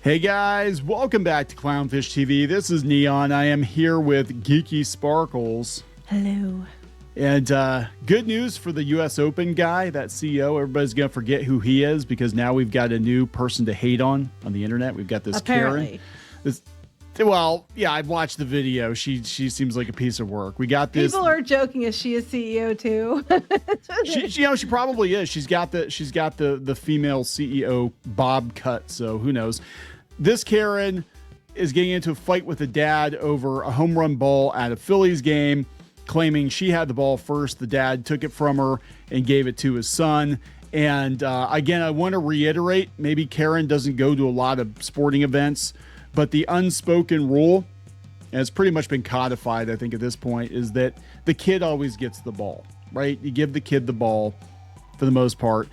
Hey guys, welcome back to Clownfish TV. This is Kneon. I am here with Geeky Sparkles. Hello. And good news for the US Open guy, that CEO. Everybody's going to forget who he is because now we've got a new person to hate on the internet. We've got this Karen. Well, yeah, I've watched the video. She seems like a piece of work. We got this. People are joking. Is she a CEO too? she probably is. She's got the female CEO bob cut. So who knows? This Karen is getting into a fight with a dad over a home run ball at a Phillies game, claiming she had the ball first. The dad took it from her and gave it to his son. And again, I want to reiterate, maybe Karen doesn't go to a lot of sporting events, but the unspoken rule, and it's pretty much been codified, I think, at this point, is that the kid always gets the ball, right? You give the kid the ball for the most part.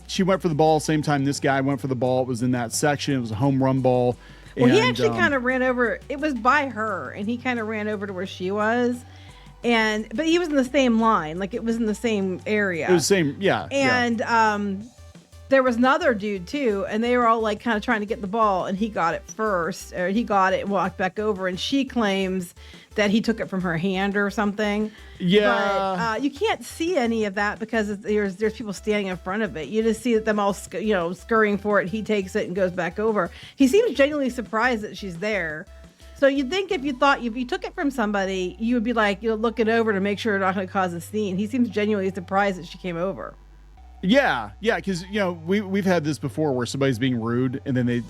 She went for the ball same time this guy went for the ball. It was in that section. It was a home run ball. Well, he actually kind of ran over. It was by her, and he kind of ran over to where she was. But he was in the same line. Like, it was in the same area. It was the same, yeah. And there was another dude, too, and they were all, like, kind of trying to get the ball, and he got it first. Or he got it and walked back over, and she claims that he took it from her hand or something. Yeah. But you can't see any of that because there's people standing in front of it. You just see them all, scurrying for it. He takes it and goes back over. He seems genuinely surprised that she's there. So you'd think if you took it from somebody, you would be like, looking over to make sure it's not going to cause a scene. He seems genuinely surprised that she came over. Yeah, because we've had this before where somebody's being rude and then they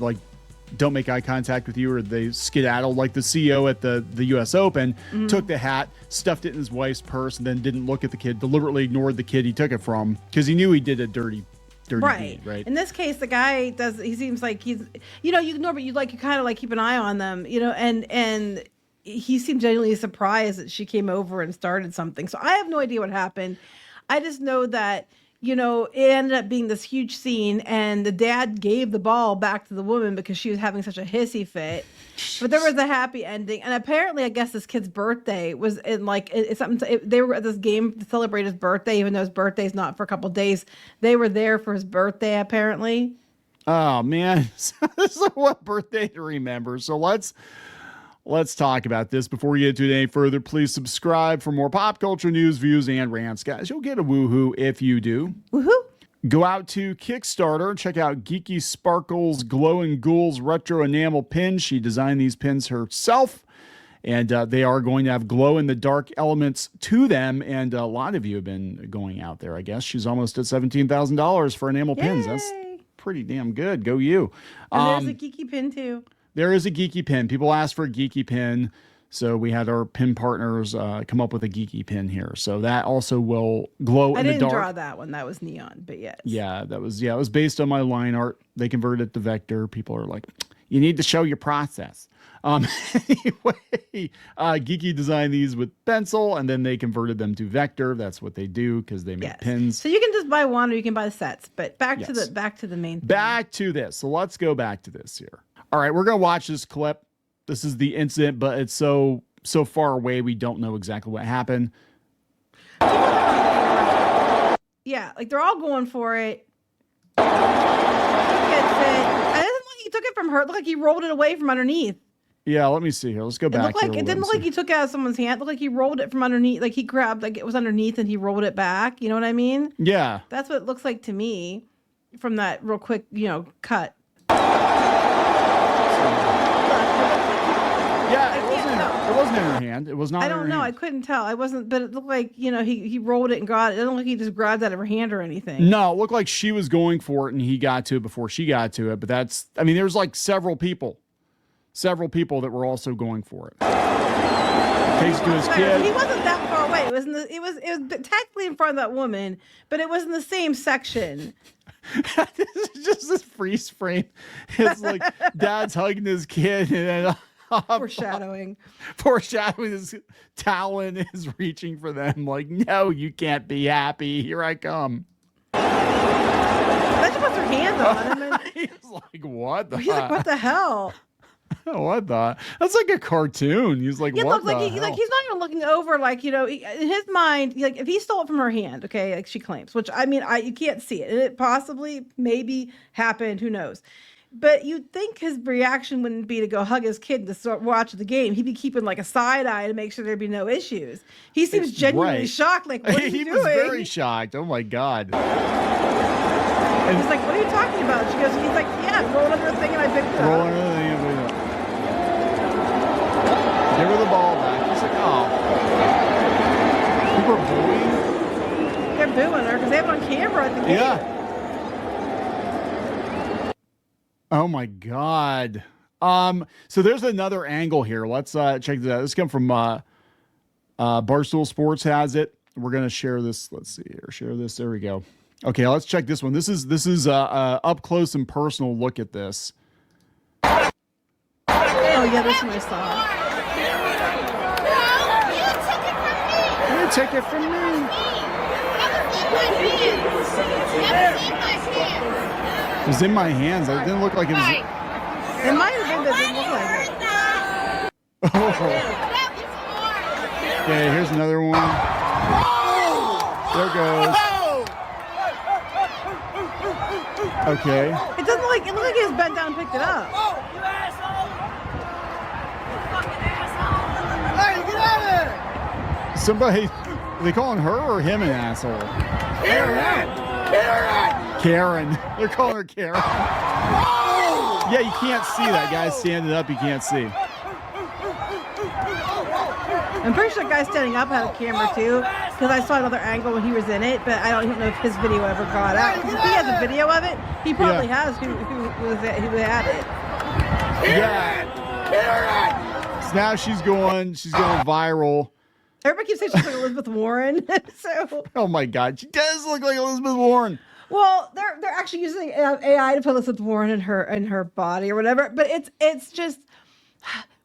don't make eye contact with you or they skedaddle. Like the CEO at the US Open took the hat, stuffed it in his wife's purse, and then didn't look at the kid. Deliberately ignored the kid he took it from because he knew he did a dirty deed, right? In this case, the guy does. He seems like he's you ignore, but you kind of keep an eye on them, and he seemed genuinely surprised that she came over and started something. So I have no idea what happened. I just know that. It ended up being this huge scene, and the dad gave the ball back to the woman because she was having such a hissy fit. But there was a happy ending, and apparently, I guess this kid's birthday was in it's something. They were at this game to celebrate his birthday, even though his birthday's not for a couple of days. They were there for his birthday, apparently. Oh man, this is what birthday to remember. So Let's talk about this. Before we get to it any further, please subscribe for more pop culture news, views, and rants. Guys, you'll get a woohoo if you do. Woohoo! Go out to Kickstarter and check out Geeky Sparkles Glow and Ghouls Retro Enamel Pins. She designed these pins herself, and they are going to have glow-in-the-dark elements to them, and a lot of you have been going out there, I guess. She's almost at $17,000 for enamel pins. That's pretty damn good. Go you. And there's a geeky pin, too. There is a geeky pin. People asked for a geeky pin, so we had our pin partners come up with a geeky pin here. So that also will glow in the dark. I didn't draw that one. That was Neon, but yes. Yeah, it was based on my line art. They converted it to vector. People are like, you need to show your process. Anyway, Geeky designed these with pencil, and then they converted them to vector. That's what they do because they make pins. So you can just buy one, or you can buy the sets. But back to the main thing. Back to this. So let's go back to this here. All right, we're gonna watch this clip. This is the incident, but it's so far away we don't know exactly what happened. Yeah, they're all going for it. He gets it. I didn't look. He took it from her. It looked like he rolled it away from underneath. Yeah, let me see here. Let's go back. It didn't look like he took it out of someone's hand. It looked like he rolled it from underneath. Like he grabbed, it was underneath, and he rolled it back. You know what I mean? Yeah. That's what it looks like to me from that real quick, cut. It wasn't in her hand. It was not. I don't know. I couldn't tell. I wasn't, but it looked like he rolled it and got it. It didn't look like he just grabbed it out of her hand or anything. No, it looked like she was going for it and he got to it before she got to it. But there's several people that were also going for it. Takes to his kid. He wasn't that far away. It was technically in front of that woman, but it was in the same section. This is just this freeze frame. It's like dad's hugging his kid and foreshadowing his talon is reaching for them like, no, you can't be happy, here I come. That just puts her hand on him. He's like, what the he's like, what the hell? What the? That's like a cartoon. He's like, what the hell? He's not even looking over. In his mind, if he stole it from her hand, okay, she claims, which you can't see it, and it possibly maybe happened. Who knows? But you'd think his reaction wouldn't be to go hug his kid to start watch the game. He'd be keeping like a side eye to make sure there'd be no issues. He seems genuinely shocked. Like, what are you doing? He was very shocked. Oh my God. He's like, what are you talking about? She goes, he's like, yeah, I'm rolling under a thing and I picked it up. Rolling under the thing and picked it up. Give her the ball back. He's like, oh. People are booing? They're booing her because they have it on camera at the game. Yeah. Oh my God. So there's another angle here. Let's check this out. This comes from Barstool Sports has it. We're gonna share this. Let's see here. Share this. There we go. Okay, let's check this one. This is up close and personal look at this. Oh yeah, this one I saw. You took it from me. It was in my hands. It didn't look like it was. It might have been, but it didn't look like it. Oh. Okay, here's another one. There goes. Okay. It doesn't look like he just bent down and picked it up. You asshole! You fucking asshole! Hey, get out of there! Somebody, are they calling her or him an asshole? Karen! Karen. They're calling her Karen. Yeah, you can't see that guy standing up. You can't see. I'm pretty sure the guy standing up had a camera too, because I saw another angle when he was in it, but I don't even know if his video ever got out. Because if he has a video of it, he probably has who had it. Yeah. So now she's going viral. Everybody keeps saying she's like Elizabeth Warren. So, oh my God, she does look like Elizabeth Warren. Well, they're actually using AI to put Elizabeth Warren in her body or whatever. But it's just,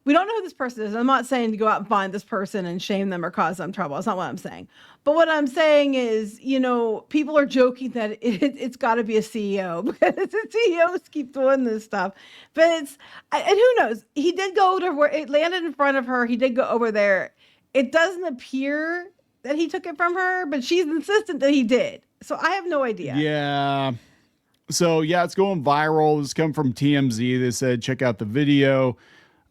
we don't know who this person is. I'm not saying to go out and find this person and shame them or cause them trouble. That's not what I'm saying. But what I'm saying is, people are joking that it's got to be a CEO because the CEOs keep doing this stuff. But and who knows? He did go to where it landed in front of her. He did go over there. It doesn't appear that he took it from her, but she's insistent that he did. So I have no idea. Yeah. So yeah, it's going viral. This come from TMZ. They said, check out the video.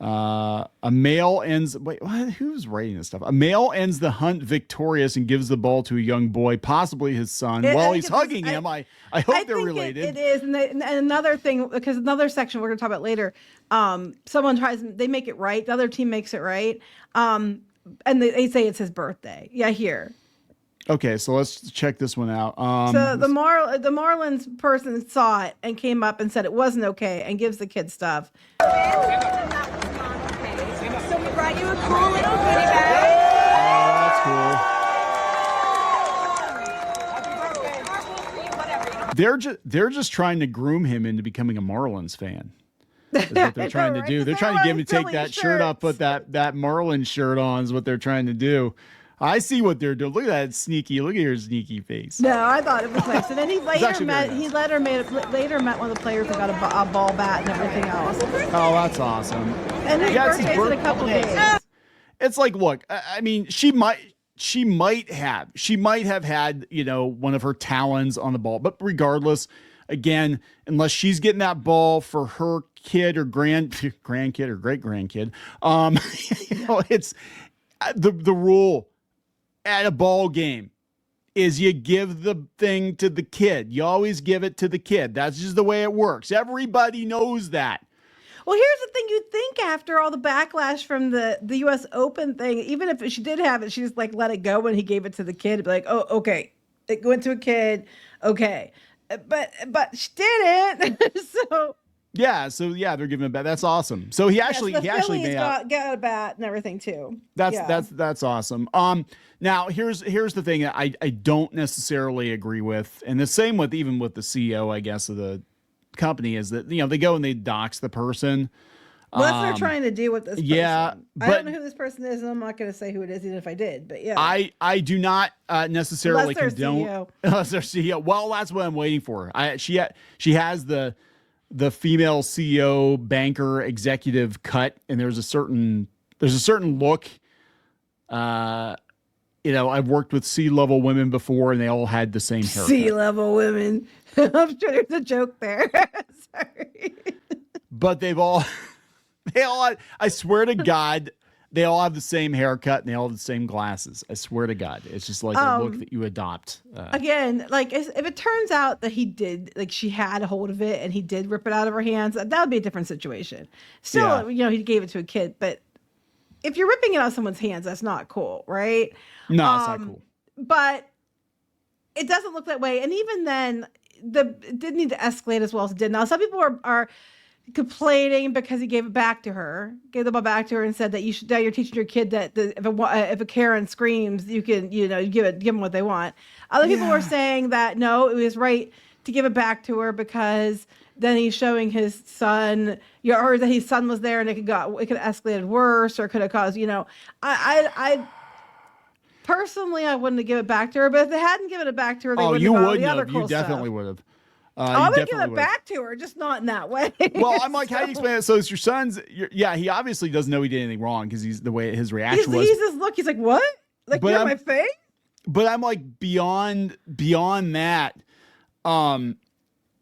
A male ends. Wait, who's writing this stuff? A male ends the hunt victorious and gives the ball to a young boy, possibly his son, while he's hugging him. I hope they're related. It is. And another thing, because another section we're going to talk about later, someone they make it right. The other team makes it right. And they say it's his birthday. Yeah, here. Okay, so let's check this one out. So the Marlins person saw it and came up and said it wasn't okay and gives the kid stuff. So we brought you a cool little goodie bag. Oh, that's cool. They're just trying to groom him into becoming a Marlins fan. Is what they're trying to do. They're trying to get him to take that shirt off, put that Marlins shirt on is what they're trying to do. I see what they're doing. Look at that sneaky. Look at your sneaky face. No, I thought it was nice. And then he later met one of the players that got a ball bat and everything else. Oh, that's awesome. And his birthday's in a couple days. It's like, look, I mean, she might have had, one of her talons on the ball, but regardless, again, unless she's getting that ball for her kid or grandkid or great grandkid, it's the rule at a ball game is you give the thing to the kid. You always give it to the kid. That's just the way it works. Everybody knows that. Well, here's the thing. You'd think after all the backlash from the U.S. Open thing, even if she did have it, she just let it go when he gave it to the kid. It'd be like, oh, okay. It went to a kid. Okay. But she didn't. So they're giving it back. That's awesome. So he actually got a bat and everything too. That's awesome. Now here's the thing that I don't necessarily agree with, and the same with even with the CEO, I guess, of the company, is that they go and they dox the person. Well, that's what they're trying to do with this person. Yeah, I don't know who this person is, and I'm not going to say who it is, even if I did. But yeah, I do not necessarily condone unless they're CEO. Well, that's what I'm waiting for. She has the female CEO banker executive cut, and there's a certain look. I've worked with C-level women before, and they all had the same haircut. C-level women. I'm sure there's a joke there. Sorry. but they all, I swear to God, they all have the same haircut and they all have the same glasses. I swear to God. It's just like a look that you adopt. Again, like if it turns out that he did, like she had a hold of it and he did rip it out of her hands, that would be a different situation. Still, he gave it to a kid, but if you're ripping it out of someone's hands, that's not cool, right? No, it's not cool. But it doesn't look that way. And even then, it did need to escalate as well as it did. Now, some people are complaining because he gave it back to her, gave the ball back to her, and said that you're teaching your kid that if a Karen screams, you can give them what they want. Other people were saying that no, it was right to give it back to her because then he's showing his son, or that his son was there and it could have escalated worse or could have caused, I personally, I wouldn't have given it back to her, but if they hadn't given it back to her, they wouldn't have done the other cool You definitely would have. I would give it back to her, just not in that way. Well, I'm like, how do you explain it? So it's your son's. He obviously doesn't know he did anything wrong because he's the way his reaction was. He's just look. He's like, what? Like, you're my face? But I'm like, beyond that, do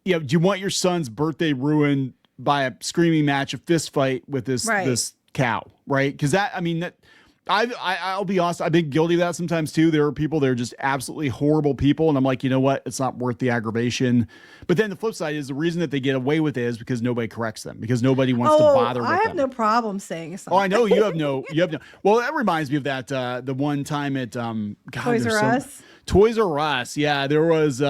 you want your son's birthday ruined by a screaming match, a fist fight with this cow, right? Because I'll be honest, I've been guilty of that sometimes too. There are people that are just absolutely horrible people, and I'm like, you know what? It's not worth the aggravation. But then the flip side is the reason that they get away with it is because nobody corrects them, because nobody wants to bother with them. I have no problem saying something. Oh, I know you have no. Well, that reminds me of that the one time at Toys R Us. Toys R Us, yeah, there was.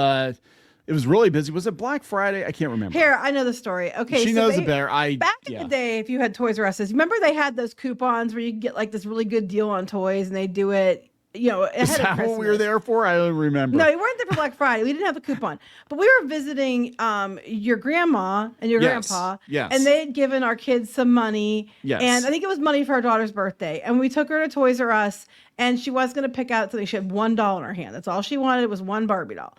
It was really busy. Was it Black Friday? I can't remember. Here, I know the story. Okay, she knows it better. Back in the day, if you had Toys R Us, remember they had those coupons where you could get like this really good deal on toys, and they do it. Ahead Is that of Christmas. what we were there for? I don't remember. No, we weren't there for Black Friday. We didn't have the coupon, but we were visiting your grandma and your grandpa. Yes. And they had given our kids some money. Yes. And I think it was money for our daughter's birthday. And we took her to Toys R Us, and she was going to pick out something. She had $1 in her hand. That's all she wanted was one Barbie doll.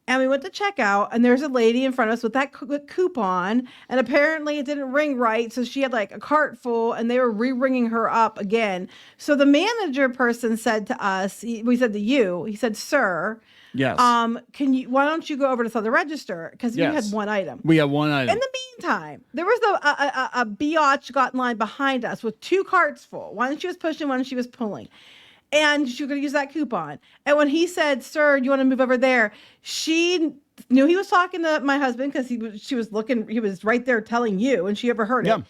And we went to check out, and there's a lady in front of us with that coupon, and apparently it didn't ring right, so she had like a cart full, and they were re-ringing her up again. So the manager person said to us, we said to you, he said, "Sir, yes, why don't you go over to the other register, because you had one item." We had one item. In the meantime, there was a biatch got in line behind us with two carts full. One she was pushing, one she was pulling. And she was going to use that coupon. And when he said, "Sir, you want to move over there?" She knew he was talking to my husband because he was right there telling you, and she overheard it.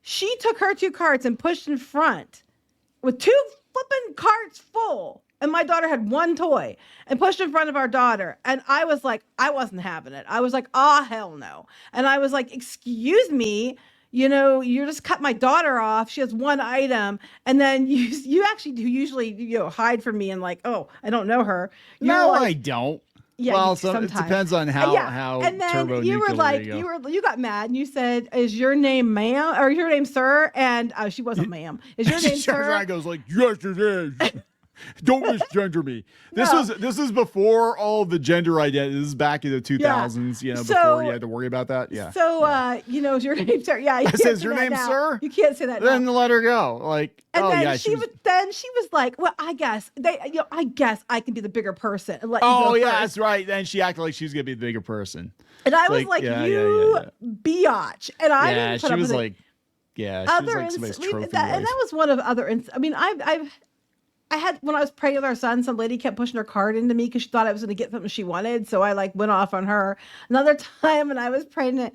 She took her two carts and pushed in front with two flipping carts full. And my daughter had one toy and pushed in front of our daughter. And I was like, I wasn't having it. I was like, oh, hell no. And I was like, excuse me. You just cut my daughter off. She has one item. And then you actually do usually, hide from me and like, oh, I don't know her. No, I don't. Yeah, well, it depends on how and then turbo you were like, you got mad and you said, "Is your name ma'am or is your name sir?" And she wasn't ma'am. Is your name sir? I goes like, "Yes, it is." Don't misgender me. This is before all the gender identity. This is back in the 2000s, before you had to worry about that. Yeah. So, is your name sir? Yeah. I says your name, sir. You can't say that. Then let her go. Like, and then she was like, "Well, I guess I guess I can be the bigger person." And let you go yeah, first. that's right. Then she acted like she was gonna be the bigger person. And I was like, "You biatch," and I didn't put she up was with like, yeah, she was like somebody's trophy wife. And that was one of other. I mean, I had, when I was pregnant with our son, some lady kept pushing her cart into me because she thought I was going to get something she wanted. So I went off on her. Another time when I was pregnant,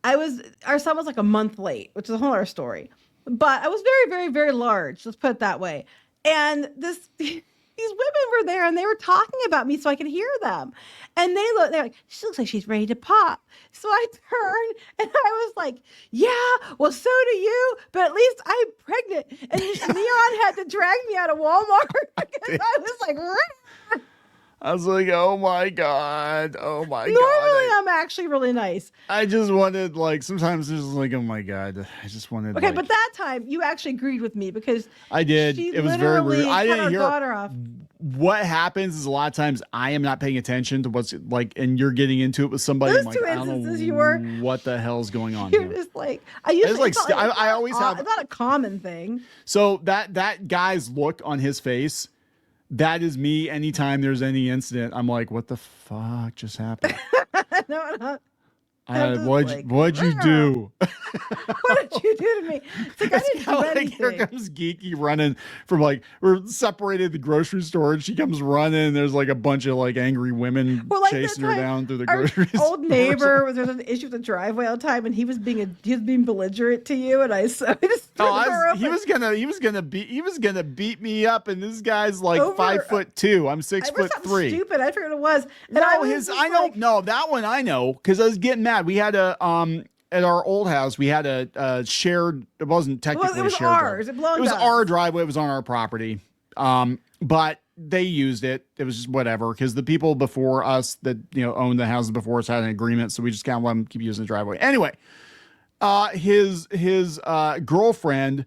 our son was like a month late, which is a whole other story. But I was very, very, very large. Let's put it that way. And these women were there and they were talking about me so I could hear them. And they're like, "She looks like she's ready to pop." So I turned and I was like, "Yeah, well, so do you, but at least I'm pregnant." And Kneon had to drag me out of Walmart because I was like, "Rrr." I was like, oh my God. God. Normally, I'm actually really nice. I just wanted, sometimes it's just like, oh my God. I just wanted. Okay, but that time you actually agreed with me because I did. It was very rude. I didn't hear. Daughter off. What happens is a lot of times I am not paying attention to what's and you're getting into it with somebody. Those I'm two like, instances, I don't know what the hell's going on. You're here. just like, I always have. It's not a common thing. So that guy's look on his face. That is me. Anytime there's any incident, I'm like, what the fuck just happened? No. I'm just like, what'd you do? What did you do to me? It's like, I didn't do Like, here anything. comes Geeky running from like, we're separated at the grocery store, and she comes running, and there's like a bunch of like angry women Well, like chasing her that time, down through the our grocery store. old neighbor, there was an issue with the driveway all the time, and he was being belligerent to you, and I just threw the door open. He was gonna beat me up, and this guy's like Over- 5'2". I'm 6'3". Stupid. I forget what it was. And No, I was just like, no, that one I know, because I was getting mad. We had a at our old house, we had a shared. It wasn't technically it was a shared ours. driveway. It was our driveway. It was on our property. But they used it. It was just whatever, because the people before us that owned the houses before us had an agreement, so we just kind of let them keep using the driveway. Anyway, his girlfriend.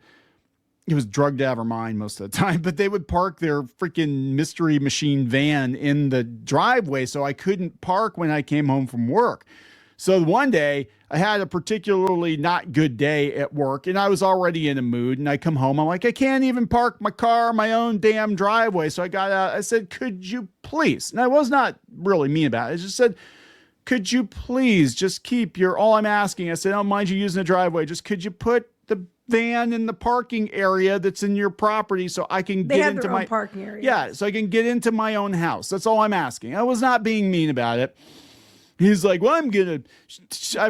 He was drugged out of her mind most of the time, but they would park their freaking mystery machine van in the driveway, so I couldn't park when I came home from work. So one day I had a particularly not good day at work, and I was already in a mood, and I come home, I'm like, I can't even park my car, my own damn driveway. So I got out, I said, could you please? And I was not really mean about it. I just said, could you please just keep all I'm asking. I said, I don't mind you using the driveway. Just could you put the van in the parking area that's in your property so I can get into my parking area. Yeah, so I can get into my own house. That's all I'm asking. I was not being mean about it. He's like, well, I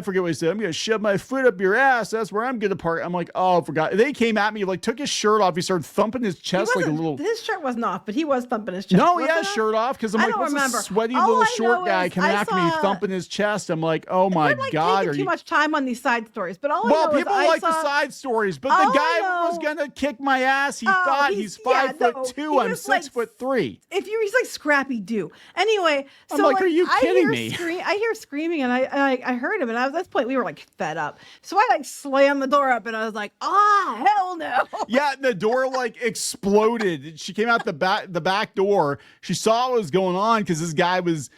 forget what he said. I'm going to shove my foot up your ass. That's where I'm going to park. I'm like, oh, I forgot. They came at me, like took his shirt off. He started thumping his chest like a little. His shirt wasn't off, but he was thumping his chest. No, he had his shirt off, because I'm like, what's this sweaty little short guy coming after me, thumping his chest? I'm like, oh my God. Taking too much time on these side stories, but all I know people is like the side stories, but the guy was going to kick my ass. He thought he's 5'2". I'm 6'3". He's like Scrappy Doo. Anyway, so I'm like, are you kidding me? I hear screaming, and I heard him, and at this point we were like fed up. So I like slammed the door up, and I was like, hell no. Yeah, the door like exploded. She came out the back door. She saw what was going on, because this guy was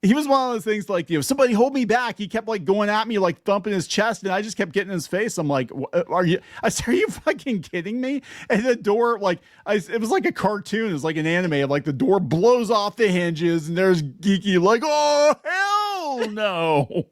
one of those things like, somebody hold me back. He kept like going at me, like thumping his chest, and I just kept getting in his face. I'm like, are you fucking kidding me? And the door, like, it was like a cartoon. It was like an anime. Like the door blows off the hinges, and there's Geeky like, oh, hell no.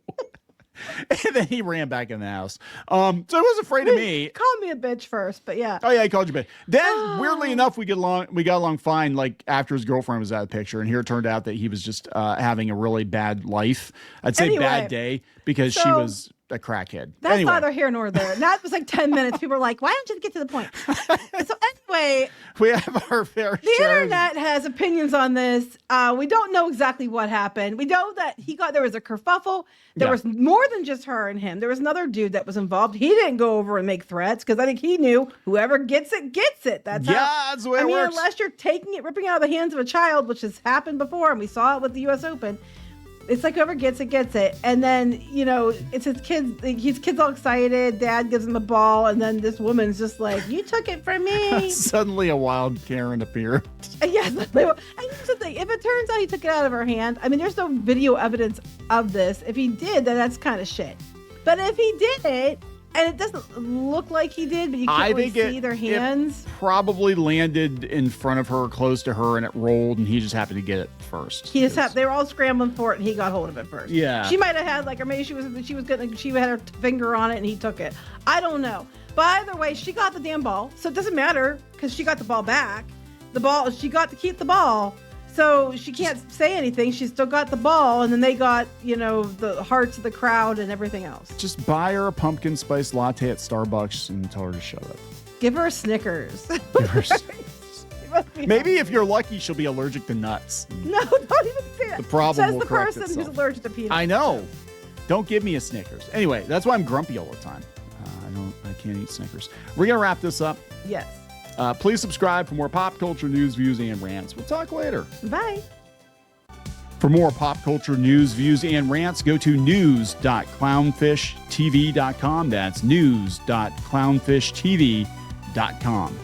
And then he ran back in the house. So he was afraid of me. He called me a bitch first, but yeah. Oh yeah, he called you a bitch. Then weirdly enough, we got along fine. Like after his girlfriend was out of the picture, and here it turned out that he was just having a really bad life. I'd say bad day, because she was a crackhead. That's neither here nor there. And that was like 10 minutes. People were like, why don't you get to the point? So anyway, we have our fair the share. internet has opinions on this. We don't know exactly what happened. We know that there was a kerfuffle. There was more than just her and him. There was another dude that was involved. He didn't go over and make threats, because I think he knew whoever gets it, gets it. That's the way it works. Unless you're taking it, ripping it out of the hands of a child, which has happened before, and we saw it with the U.S. Open. It's like whoever gets it, gets it. And then, it's his kids. His kid's all excited. Dad gives him the ball. And then this woman's just like, you took it from me. Suddenly a wild Karen appeared. Yes. And here's the thing. If it turns out he took it out of her hand, there's no video evidence of this. If he did, then that's kind of shit. But if he did it, and it doesn't look like he did, but you can't really see their hands. It probably landed in front of her, close to her, and it rolled, and he just happened to get it first. They were all scrambling for it, and he got hold of it first. Yeah. She might have had or maybe she had her finger on it, and he took it. I don't know. But either way, she got the damn ball, so it doesn't matter, because she got the ball back. She got to keep the ball. So she can't say anything. She's still got the ball, and then they got, the hearts of the crowd and everything else. Just buy her a pumpkin spice latte at Starbucks and tell her to shut up. Give her a Snickers. Maybe if you're lucky, she'll be allergic to nuts. No, don't even say that. The problem Says will the correct person itself. who's allergic to peanuts. I know. Don't give me a Snickers. Anyway, that's why I'm grumpy all the time. I can't eat Snickers. We're going to wrap this up. Yes. Please subscribe for more pop culture news, views, and rants. We'll talk later. Bye. For more pop culture news, views, and rants, go to news.clownfishtv.com. That's news.clownfishtv.com.